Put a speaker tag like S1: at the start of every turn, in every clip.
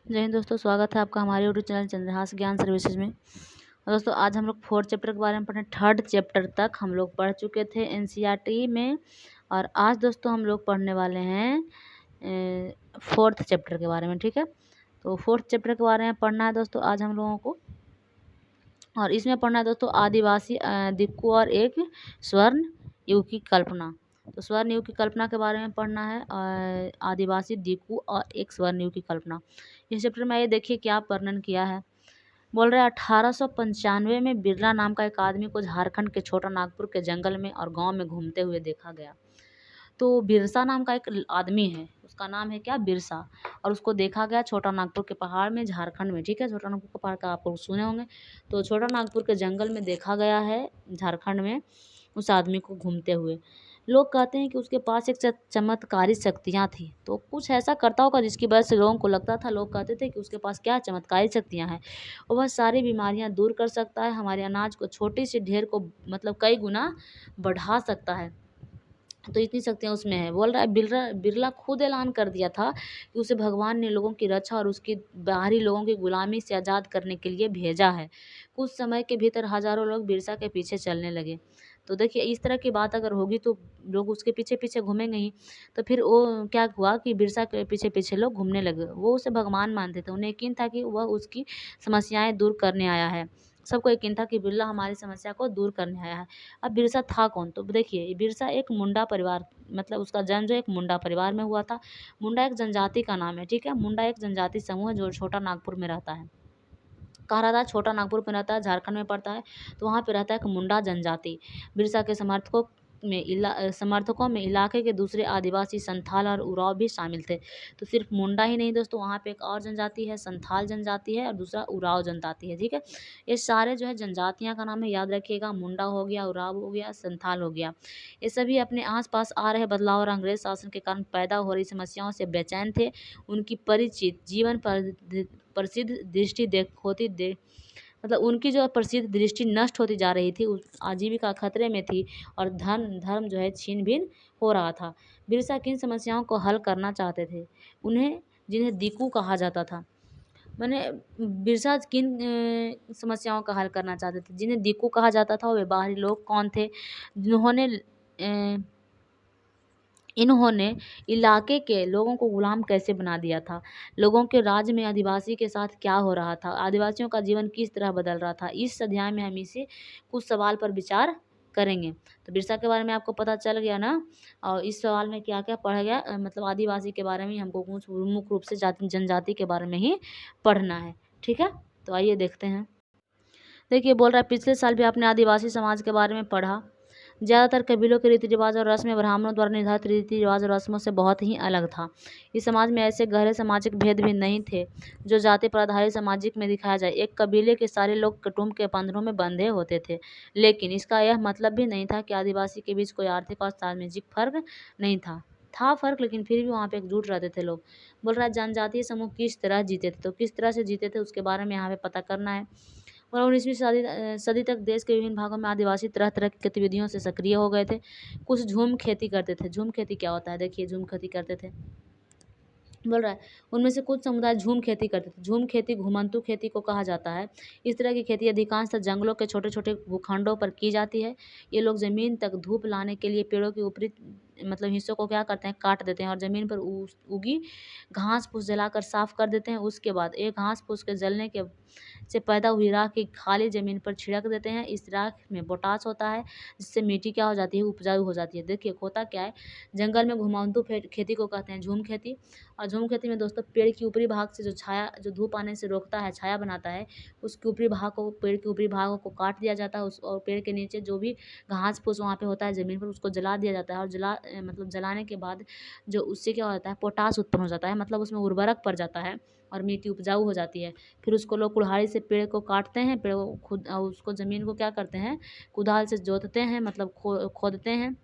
S1: जय हिंद दोस्तों, स्वागत है आपका हमारे यूट्यूब चैनल चंद्रहास ज्ञान सर्विसेज में। और दोस्तों आज हम लोग 4th चैप्टर के बारे में पढ़े। 3rd चैप्टर तक हम लोग पढ़ चुके थे एनसीईआरटी में, और आज दोस्तों हम लोग पढ़ने वाले हैं 4th चैप्टर के बारे में। ठीक है, तो 4th चैप्टर के बारे में पढ़ना है दोस्तों आज हम लोगों को, और इसमें पढ़ना है दोस्तों आदिवासी दिक्कू और एक स्वर्ण युग की कल्पना। तो स्वर्ण युग की कल्पना के बारे में पढ़ना है, आदिवासी दिक्कू और एक स्वर्ण युग की कल्पना। इस चैप्टर में ये देखिए क्या वर्णन किया है। बोल रहे 1895 में बिरला नाम का एक आदमी को झारखंड के छोटा नागपुर के जंगल में और गांव में घूमते हुए देखा गया। तो बिरसा नाम का एक आदमी है, उसका नाम है क्या, बिरसा, और उसको देखा गया छोटा नागपुर के पहाड़ में, झारखंड में। ठीक है, छोटा नागपुर के पहाड़ का आप लोग सुने होंगे। तो छोटा नागपुर के जंगल में देखा गया है, झारखंड में, उस आदमी को घूमते हुए। लोग कहते हैं कि उसके पास एक चमत्कारी शक्तियाँ थी। तो कुछ ऐसा करता होगा जिसकी वजह से लोगों को लगता था, लोग कहते थे कि उसके पास क्या चमत्कारी शक्तियाँ हैं, और वह सारी बीमारियाँ दूर कर सकता है, हमारे अनाज को, छोटी सी ढेर को मतलब कई गुना बढ़ा सकता है। तो इतनी शक्तियाँ उसमें है। बोल रहा है बिरला खुद ऐलान कर दिया था कि उसे भगवान ने लोगों की रक्षा और उसकी बाहरी लोगों की गुलामी से आज़ाद करने के लिए भेजा है। कुछ समय के भीतर हजारों लोग बिरसा के पीछे चलने लगे। तो देखिए इस तरह की बात अगर होगी तो लोग उसके पीछे पीछे घूमेंगे ही। तो फिर वो क्या हुआ कि बिरसा के पीछे पीछे लोग घूमने लगे। वो उसे भगवान मानते थे, उन्हें यकीन था कि वह उसकी समस्याएं दूर करने आया है। सबको यकीन था कि बिरला हमारी समस्या को दूर करने आया है। अब बिरसा था कौन, तो देखिए बिरसा एक मुंडा परिवार, मतलब उसका जन्म जो एक मुंडा परिवार में हुआ था। मुंडा एक जनजाति का नाम है। ठीक है, मुंडा एक जनजाति समूह है जो छोटा नागपुर में रहता है। कहाँ रहता है, छोटा नागपुर में रहता है, झारखंड में पड़ता है। तो वहाँ पे रहता है एक मुंडा जनजाति। बिरसा के समर्थकों में इलाके के दूसरे आदिवासी संथाल और उराव भी शामिल थे। तो सिर्फ मुंडा ही नहीं दोस्तों, वहाँ पे एक और जनजाति है, संथाल जनजाति है, और दूसरा उराव जनजाति है। ठीक है, ये सारे जो है जनजातियाँ का नाम है, याद रखिएगा। मुंडा हो गया, उराव हो गया, संथाल हो गया। ये सभी अपने आसपास आ रहे बदलाव और अंग्रेज शासन के कारण पैदा हो रही समस्याओं से बेचैन थे। उनकी परिचित जीवन पर प्रसिद्ध दृष्टि मतलब उनकी जो प्रसिद्ध दृष्टि नष्ट होती जा रही थी, उस आजीविका खतरे में थी, और धर्म जो है छीन भिन हो रहा था। बिरसा किन समस्याओं को हल करना चाहते थे, उन्हें जिन्हें दिक्कू कहा जाता था, मैंने बिरसा किन समस्याओं का हल करना चाहते थे, जिन्हें दिक्कू कहा जाता था, वे बाहरी लोग कौन थे, जिन्होंने इन्होंने इलाके के लोगों को गुलाम कैसे बना दिया था, लोगों के राज्य में आदिवासी के साथ क्या हो रहा था, आदिवासियों का जीवन किस तरह बदल रहा था। इस अध्याय में हम इसे कुछ सवाल पर विचार करेंगे। तो बिरसा के बारे में आपको पता चल गया ना, और इस सवाल में क्या क्या पढ़ा गया, मतलब आदिवासी के बारे में हमको कुछ मुख्य रूप से जनजाति के बारे में ही पढ़ना है। ठीक है, तो आइए देखते हैं। देखिए बोल रहा है पिछले साल भी आपने आदिवासी समाज के बारे में पढ़ा। ज़्यादातर कबीलों के रीति रिवाज और रस्में ब्राह्मणों द्वारा निर्धारित रीति रिवाज और रस्मों से बहुत ही अलग था। इस समाज में ऐसे गहरे सामाजिक भेद भी नहीं थे जो जाति पर आधारित सामाजिक में दिखाया जाए। एक कबीले के सारे लोग कुटुंब के बंधनों में बंधे होते थे, लेकिन इसका यह मतलब भी नहीं था कि आदिवासी के बीच कोई आर्थिक और सामाजिक फर्क नहीं था फर्क, लेकिन फिर भी वहाँ पे एकजुट रहते थे लोग। बोल रहा है जनजातीय समूह किस तरह जीते थे, तो किस तरह से जीते थे उसके बारे में यहाँ पे पता करना है। और 19वीं सदी तक देश के विभिन्न भागों में आदिवासी तरह तरह की गतिविधियों से सक्रिय हो गए थे। कुछ झूम खेती करते थे। झूम खेती क्या होता है, देखिए झूम खेती करते थे। बोल रहा है उनमें से कुछ समुदाय झूम खेती करते थे। झूम खेती घुमंतू खेती को कहा जाता है। इस तरह की खेती अधिकांशतः जंगलों के छोटे छोटे भूखंडों पर की जाती है। ये लोग ज़मीन तक धूप लाने के लिए पेड़ों के ऊपरी मतलब हिस्सों को क्या करते हैं, काट देते हैं, और ज़मीन पर उगी घास फूस जलाकर साफ कर देते हैं। उसके बाद एक घास फूस के जलने के से पैदा हुई राख की खाली ज़मीन पर छिड़क देते हैं। इस राख में पोटाश होता है, जिससे मिट्टी क्या हो जाती है, उपजाऊ हो जाती है। देखिए होता क्या है, जंगल में घुमावतू खेती को कहते हैं झूम खेती। और झूम खेती में दोस्तों पेड़ की ऊपरी भाग से जो धूप आने से रोकता है, छाया बनाता है, उसके ऊपरी भाग को, पेड़ के ऊपरी भागों को काट दिया जाता है। उस और पेड़ के नीचे जो भी घास फूस वहाँ पे होता है ज़मीन पर, उसको जला दिया जाता है। और मतलब जलाने के बाद जो उससे क्या होता है, पोटाश उत्पन्न हो जाता है, मतलब उसमें उर्वरक पड़ जाता है और मिट्टी उपजाऊ हो जाती है। फिर उसको लोग कुल्हाड़ी से पेड़ को काटते हैं, पेड़ को खुद उसको ज़मीन को क्या करते हैं, कुदाल से जोतते हैं, मतलब खोदते हैं,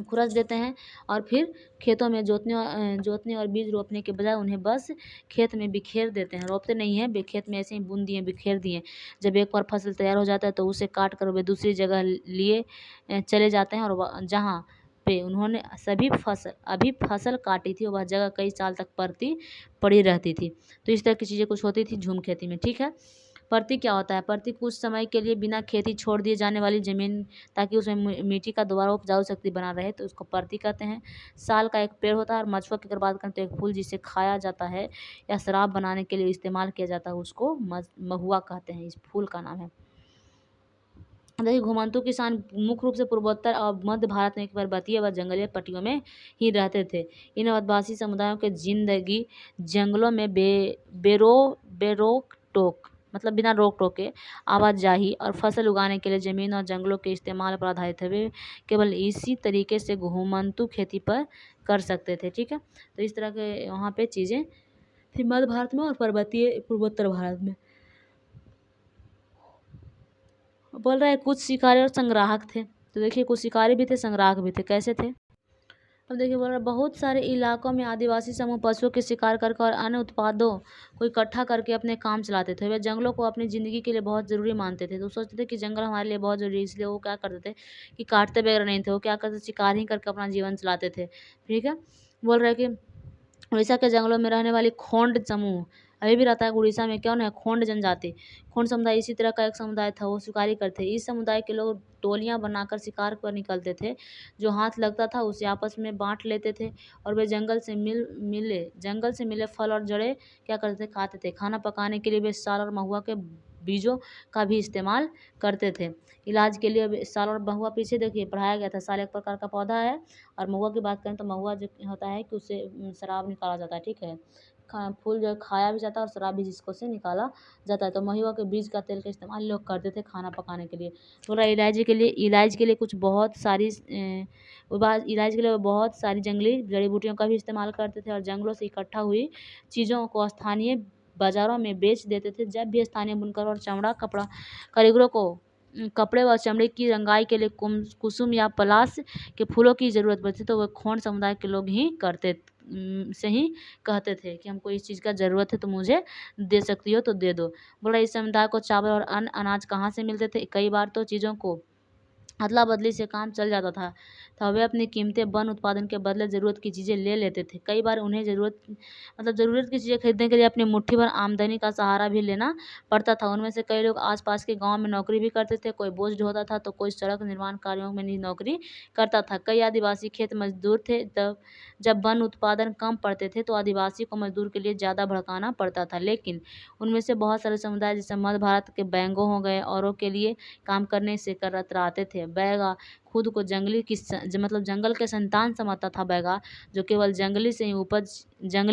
S1: खुरच देते हैं, और फिर खेतों में जोतने और बीज रोपने के बजाय उन्हें बस खेत में बिखेर देते हैं। रोपते नहीं हैं, खेत में ऐसे ही बूंद दिए, बिखेर दिए। जब एक बार फसल तैयार हो जाता है तो उसे काट कर वे दूसरी जगह लिए चले जाते हैं, और जहाँ पे उन्होंने अभी फसल काटी थी, वह जगह कई साल तक परती पड़ी रहती थी। तो इस तरह की चीज़ें कुछ होती थी झूम खेती में। ठीक है, परती क्या होता है? परती कुछ समय के लिए बिना खेती छोड़ दिए जाने वाली ज़मीन, ताकि उसमें मिट्टी का दोबारा उपजाऊ शक्ति बना रहे, तो उसको परती कहते हैं। साल का एक पेड़ होता है, और मछुआ की अगर बात करें तो एक फूल जिसे खाया जाता है या शराब बनाने के लिए इस्तेमाल किया जाता है, उसको महुआ कहते हैं, इस फूल का नाम है। देखिए, घुमंतू किसान मुख्य रूप से पूर्वोत्तर और मध्य भारत में पर्वतीय व जंगलीय पट्टियों में ही रहते थे। इन आदिवासी समुदायों की जिंदगी जंगलों में बेरोक टोक, मतलब बिना रोक टोक के आवाजाही और फसल उगाने के लिए जमीन और जंगलों के इस्तेमाल पर आधारित थे। वे केवल इसी तरीके से घुमंतू खेती पर कर सकते थे। ठीक है, तो इस तरह के वहाँ पे चीज़ें थी मध्य भारत में और पर्वतीय पूर्वोत्तर भारत में। बोल रहा है कुछ शिकारी और संग्राहक थे। तो देखिए, कुछ शिकारी भी थे, संग्राहक भी थे। कैसे थे? अब देखिए, बोल रहा है बहुत सारे इलाकों में आदिवासी समूह पशुओं के शिकार करके और अन्य उत्पादों को इकट्ठा करके अपने काम चलाते थे। वे जंगलों को अपनी ज़िंदगी के लिए बहुत ज़रूरी मानते थे। तो सोचते थे कि जंगल हमारे लिए बहुत ज़रूरी है, इसलिए वो क्या करते थे कि काटते वगैरह नहीं थे, वो क्या करते, शिकार ही करके अपना जीवन चलाते थे। ठीक है, बोल रहे हैं कि उड़ीसा के जंगलों में रहने वाली खोंड समूह अभी भी रहता है। उड़ीसा में कौन है? खोंड जनजाति। खोंड समुदाय इसी तरह का एक समुदाय था, वो शिकारी करते। इस समुदाय के लोग टोलियां बनाकर शिकार पर निकलते थे। जो हाथ लगता था उसे आपस में बांट लेते थे, और वे जंगल से मिले फल और जड़ें क्या करते थे? खाते थे। खाना पकाने के लिए वे साल और महुआ के बीजों का भी इस्तेमाल करते थे। इलाज के लिए साल और महुआ पीछे देखिए पढ़ाया गया था। साल एक प्रकार का पौधा है, और महुआ की बात करें तो महुआ जो होता है कि उससे शराब निकाला जाता है। ठीक है, फूल जो है खाया भी जाता है और शराब भी जिसको से निकाला जाता है। तो महुआ के बीज का तेल का इस्तेमाल लोग करते थे खाना पकाने के लिए। बोला इलाज के लिए कुछ बहुत सारी इलाज के लिए वो बहुत सारी जंगली जड़ी बूटियों का भी इस्तेमाल करते थे, और जंगलों से इकट्ठा हुई चीज़ों को स्थानीय बाज़ारों में बेच देते थे। जब भी स्थानीय बुनकर और चमड़ा कपड़ा कारीगरों को कपड़े व चमड़े की रंगाई के लिए कुसुम या पलाश के फूलों की ज़रूरत पड़ती, तो वह खोंड समुदाय के लोग ही से ही कहते थे कि हमको इस चीज़ का ज़रूरत है, तो मुझे दे सकती हो तो दे दो। बोला इस समुदाय को चावल और अन्य अनाज कहाँ से मिलते थे? कई बार तो चीज़ों को अदला बदली से काम चल जाता था। वे अपनी कीमतें वन उत्पादन के बदले ज़रूरत की चीज़ें ले लेते थे। कई बार उन्हें ज़रूरत की चीज़ें खरीदने के लिए अपनी मुट्ठी भर आमदनी का सहारा भी लेना पड़ता था। उनमें से कई लोग आसपास के गांव में नौकरी भी करते थे। कोई बोझ ढोता था, तो कोई सड़क निर्माण कार्यों में नौकरी करता था। कई आदिवासी खेत मजदूर थे। तब जब वन उत्पादन कम पड़ते थे, तो आदिवासी को मजदूर के लिए ज़्यादा भड़काना पड़ता था। लेकिन उनमें से बहुत सारे समुदाय जैसे मध्य भारत के बैंगो हो गए, औरों के लिए काम करने से कतराते थे। बैगा खुद को जंगल के संतान समझता था। बैगा जो केवल जंगली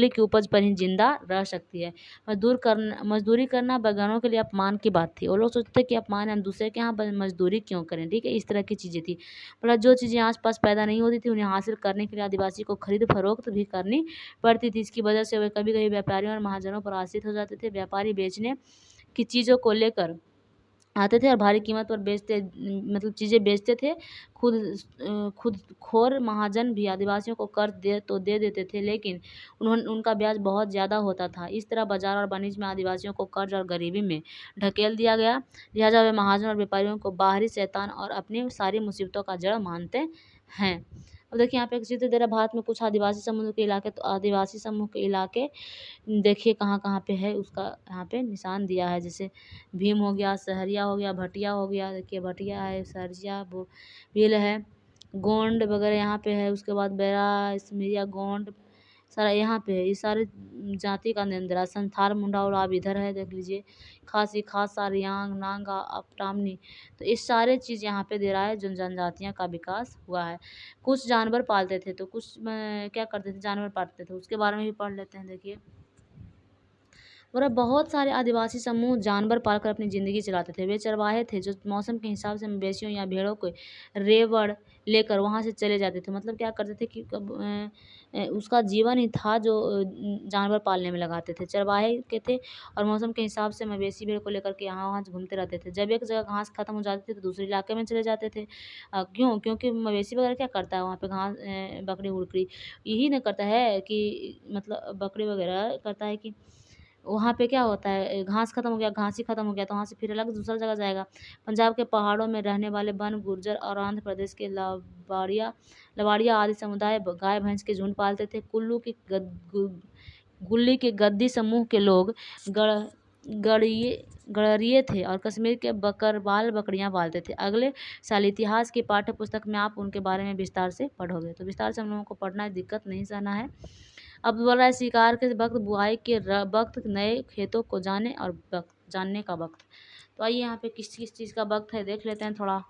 S1: की उपज पर ही जिंदा रह सकती है। मजदूरी करना बैगनों के लिए अपमान की बात थी। वो लोग सोचते थे कि अपमान है, हम दूसरे के यहाँ मजदूरी क्यों करें। ठीक है, इस तरह की चीज़ें थी। मतलब जो चीज़ें आसपास पैदा नहीं होती थी, उन्हें हासिल करने के लिए आदिवासी को खरीद फरोख्त भी करनी पड़ती थी। इसकी वजह से वे कभी कभी व्यापारियों और महाजनों पर आश्रित हो जाते थे। व्यापारी बेचने की चीज़ों को लेकर आते थे और भारी कीमत पर चीज़ें बेचते थे। खुद खोर महाजन भी आदिवासियों को कर्ज दे देते थे, लेकिन उनका ब्याज बहुत ज़्यादा होता था। इस तरह बाजार और वाणिज्य में आदिवासियों को कर्ज और गरीबी में ढकेल दिया गया। लिहाजा वे महाजन और व्यापारियों को बाहरी शैतान और अपनी सारी मुसीबतों का जड़ मानते हैं। अब देखिए, यहाँ पे एक चित्र दे रहा है भारत में कुछ आदिवासी समूह के इलाके। तो आदिवासी समूह के इलाके देखिए कहाँ कहाँ पे है, उसका यहाँ पे निशान दिया है। जैसे भीम हो गया, सहरिया हो गया, भटिया हो गया। देखिए भटिया है, सहरिया वो भील है, गोंड वगैरह यहाँ पे है। उसके बाद बैरा, इसमिया, गोंड सारा यहाँ पे है। ये सारे जाति का नियंत्रण। संथाल, मुंडा और आप इधर है, देख लीजिए। खासी, खासा, रियांग, नांगा, अपटामनी। तो इस सारे चीज़ यहाँ पे दे रहा है, जो जनजातियाँ का विकास हुआ है। कुछ जानवर पालते थे, तो कुछ क्या करते थे, जानवर पालते थे, उसके बारे में भी पढ़ लेते हैं। देखिए, और अब बहुत सारे आदिवासी समूह जानवर पालकर अपनी ज़िंदगी चलाते थे। वे चरवाहे थे जो मौसम के हिसाब से मवेशियों या भेड़ों को रेवड़ लेकर वहाँ से चले जाते थे। मतलब क्या करते थे कि उसका जीवन ही था जो जानवर पालने में लगाते थे। चरवाहे के थे, और मौसम के हिसाब से मवेशी भेड़ को लेकर के यहाँ वहाँ घूमते रहते थे। जब एक जगह घास खत्म हो जाती थी, तो दूसरे इलाके में चले जाते थे। क्यों? क्योंकि मवेशी वगैरह क्या करता है वहाँ पे, घास बकरी उकरी यही ना करता है कि मतलब बकरी वगैरह करता है कि वहाँ पे क्या होता है, घास खत्म हो गया, घास ही खत्म हो गया तो वहाँ से फिर अलग दूसरा जगह जाएगा। पंजाब के पहाड़ों में रहने वाले बन गुर्जर और आंध्र प्रदेश के लवाड़िया लवाड़िया आदि समुदाय गाय भैंस के झुंड पालते थे। कुल्लू की गुल्ली के गद्दी समूह के लोग गढ़ गढ़िए गड़रिए थे और कश्मीर के बकरवाल बकरियां पालते थे। अगले साल इतिहास की पाठ्य पुस्तक में आप उनके बारे में विस्तार से पढ़ोगे, तो विस्तार से हम लोगों को पढ़ना है, दिक्कत नहीं सहना है। अब बोल रहा है शिकार के वक्त, बुआई के वक्त, नए खेतों को जाने और वक्त जानने का वक्त। तो आइए यहाँ पे किस किस चीज़ का वक्त है देख लेते हैं थोड़ा।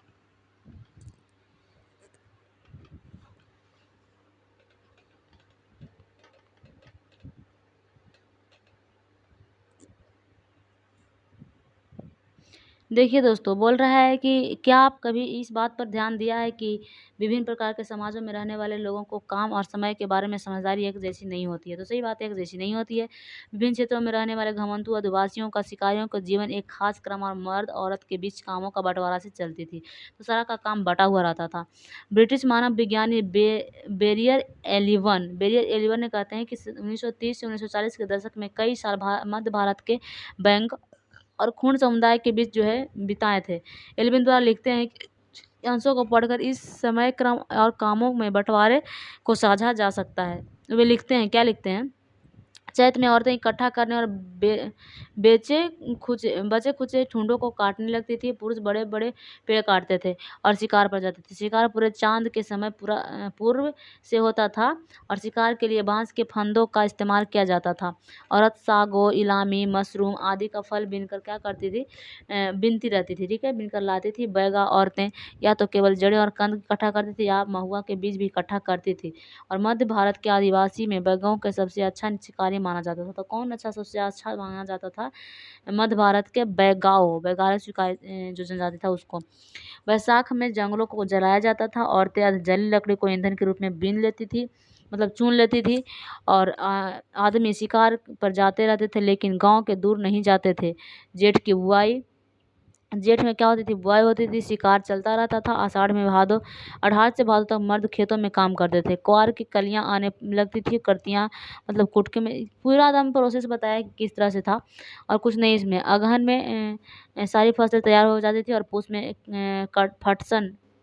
S1: देखिए दोस्तों, बोल रहा है कि क्या आप कभी इस बात पर ध्यान दिया है कि विभिन्न प्रकार के समाजों में रहने वाले लोगों को काम और समय के बारे में समझदारी एक जैसी नहीं होती है। तो सही बात है, एक जैसी नहीं होती है। विभिन्न क्षेत्रों में रहने वाले घमंतु आदिवासियों का, शिकारियों का जीवन एक खास क्रम और मर्द औरत के बीच कामों का बंटवारा से चलती थी। तो सारा का काम बटा हुआ रहता था। ब्रिटिश मानव विज्ञानी बेरियर एलिवन ने कहते हैं कि 1930 से 1940 के दशक में कई साल मध्य भारत के बैंक और खून समुदाय के बीच जो है बिताए थे। एल्विन द्वारा लिखते हैं कि अंशों को पढ़कर इस समय क्रम और कामों में बंटवारे को समझा जा सकता है। वे लिखते हैं, क्या लिखते हैं, चैत में औरतें इकट्ठा करने और बेचे बचे खुचे ठुंडों को काटने लगती थी। पुरुष बड़े बड़े पेड़ काटते थे और शिकार पर जाते थे। शिकार पूरे चांद के समय पूर्व से होता था और शिकार के लिए बांस के फंदों का इस्तेमाल किया जाता था। औरत सागो, इलामी, मशरूम आदि का फल बीनकर क्या करती थी, बीनती रहती थी, ठीक है, बीनकर लाती थी। बैगा औरतें या तो केवल जड़ें और कंद इकट्ठा करती थी या महुआ के बीज भी इकट्ठा करती थी। और मध्य भारत के आदिवासी में बैगाओं के सबसे अच्छा शिकारी माना जाता था। तो कौन अच्छा सबसे अच्छा माना जाता था, मध्य भारत के बैगाओ जो जनजाति था उसको। बैसाख में जंगलों को जलाया जाता था। औरतें जली लकड़ी को ईंधन के रूप में बीन लेती थी, मतलब चुन लेती थी। और आदमी शिकार पर जाते रहते थे लेकिन गांव के दूर नहीं जाते थे। जेठ में क्या होती थी, बुआई होती थी, शिकार चलता रहता था। आषाढ़ में अढ़ार से भादों तक मर्द खेतों में काम करते थे। क्वार की कलियां आने लगती थी, करतियां मतलब कुटके में, पूरा एकदम प्रोसेस बताया कि किस तरह से था। और कुछ नहीं इसमें, अगहन में सारी फसलें तैयार हो जाती थी और पूस में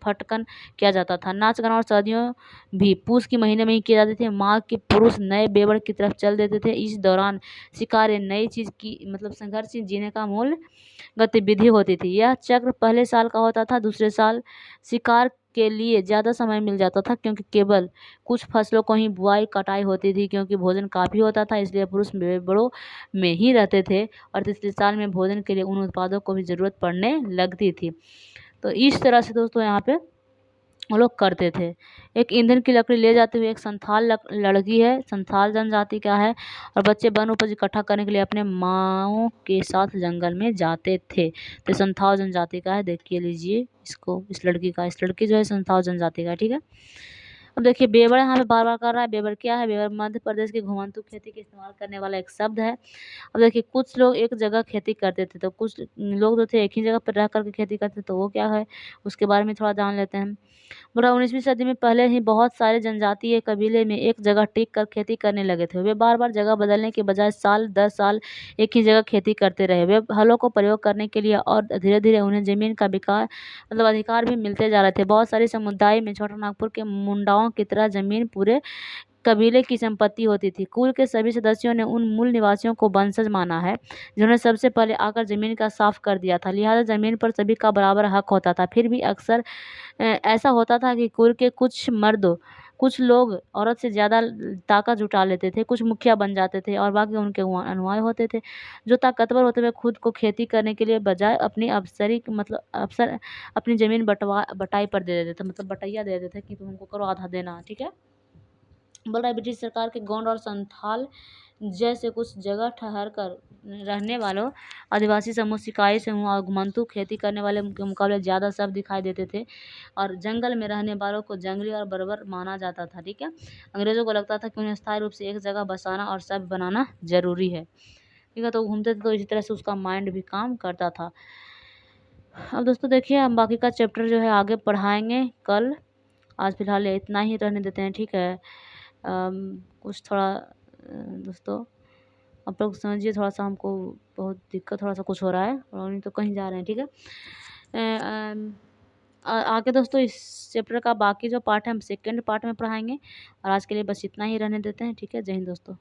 S1: फटकन किया जाता था। नाच गाना और शादियों भी पूस के महीने में ही किए जाते थे। माँ के पुरुष नए बेवड़ की तरफ चल देते थे। इस दौरान शिकार नई चीज की मतलब संघर्ष जीने का मूल गतिविधि होती थी। यह चक्र पहले साल का होता था, दूसरे साल शिकार के लिए ज़्यादा समय मिल जाता था क्योंकि केवल कुछ फसलों को ही बुआई कटाई होती थी। क्योंकि भोजन काफ़ी होता था इसलिए पुरुष बड़ों में ही रहते थे और तीसरे साल में भोजन के लिए उन उत्पादों को भी ज़रूरत पड़ने लगती थी। तो इस तरह से दोस्तों यहाँ पे वो लोग करते थे। एक ईंधन की लकड़ी ले जाते हुए एक संथाल लड़की है, संथाल जनजाति का है, और बच्चे वन उपज इकट्ठा करने के लिए अपने माओ के साथ जंगल में जाते थे। तो संथाल जनजाति का है, देखिए लीजिए इसको, इस लड़की जो है संथाल जनजाति का है, ठीक है। अब देखिए बेवर यहाँ पे बार बार कर रहा है। बेवर क्या है, बेवर मध्य प्रदेश की घुमंतू खेती के इस्तेमाल करने वाला एक शब्द है। अब देखिए कुछ लोग एक जगह खेती करते थे, तो कुछ लोग जो थे एक ही जगह पर रह करके खेती करते थे, तो वो क्या है उसके बारे में थोड़ा जान लेते हैं। बोला 19वीं सदी में पहले ही बहुत सारे जनजातीय कबीले में एक जगह टिक कर खेती करने लगे थे। वे बार बार जगह बदलने के बजाय साल 10 साल एक ही जगह खेती करते रहे। वे हलों को प्रयोग करने के लिए और धीरे धीरे उन्हें जमीन का विकास मतलब अधिकार भी मिलते जा रहे थे। बहुत सारे समुदाय में छोटा नागपुर के मुंडाओं की तरह जमीन पूरे कबीले की संपत्ति होती थी। कुल के सभी सदस्यों ने उन मूल निवासियों को वंशज माना है जिन्होंने सबसे पहले आकर जमीन का साफ कर दिया था। लिहाजा जमीन पर सभी का बराबर हक होता था। फिर भी अक्सर ऐसा होता था कि कुल के कुछ लोग औरत से ज़्यादा ताकत जुटा लेते थे, कुछ मुखिया बन जाते थे और बाकी उनके अनुयायी होते थे। जो ताकतवर होते वे खुद को खेती करने के लिए बजाय अपनी अफसर अपनी ज़मीन बटाई पर दे देते थे, मतलब बटैया दे देते थे कि तुम हमको करो, आधा देना, ठीक है। बोल रहा है ब्रिटिश सरकार के गोंड और संथाल जैसे कुछ जगह ठहर कर रहने वालों आदिवासी समूह, सिकाई समूह और घुमंतू खेती करने वाले के मुकाबले ज़्यादा सब दिखाई देते थे और जंगल में रहने वालों को जंगली और बर्बर माना जाता था, ठीक है। अंग्रेज़ों को लगता था कि उन्हें स्थायी रूप से एक जगह बसाना और सब बनाना जरूरी है, ठीक है। तो घूमते थे तो इसी तरह से उसका माइंड भी काम करता था। अब दोस्तों देखिए हम बाकी का चैप्टर जो है आगे पढ़ाएंगे कल। आज फिलहाल इतना ही रहने देते हैं, ठीक है। कुछ थोड़ा दोस्तों आप लोग समझिए, थोड़ा-सा हमको बहुत दिक्कत थोड़ा-सा कुछ हो रहा है और नहीं तो कहीं जा रहे हैं, ठीक है? आगे दोस्तों इस चैप्टर का बाकी जो पार्ट है हम सेकंड पार्ट में पढ़ाएँगे और आज के लिए बस इतना ही रहने देते हैं, ठीक है? जय हिंद दोस्तों।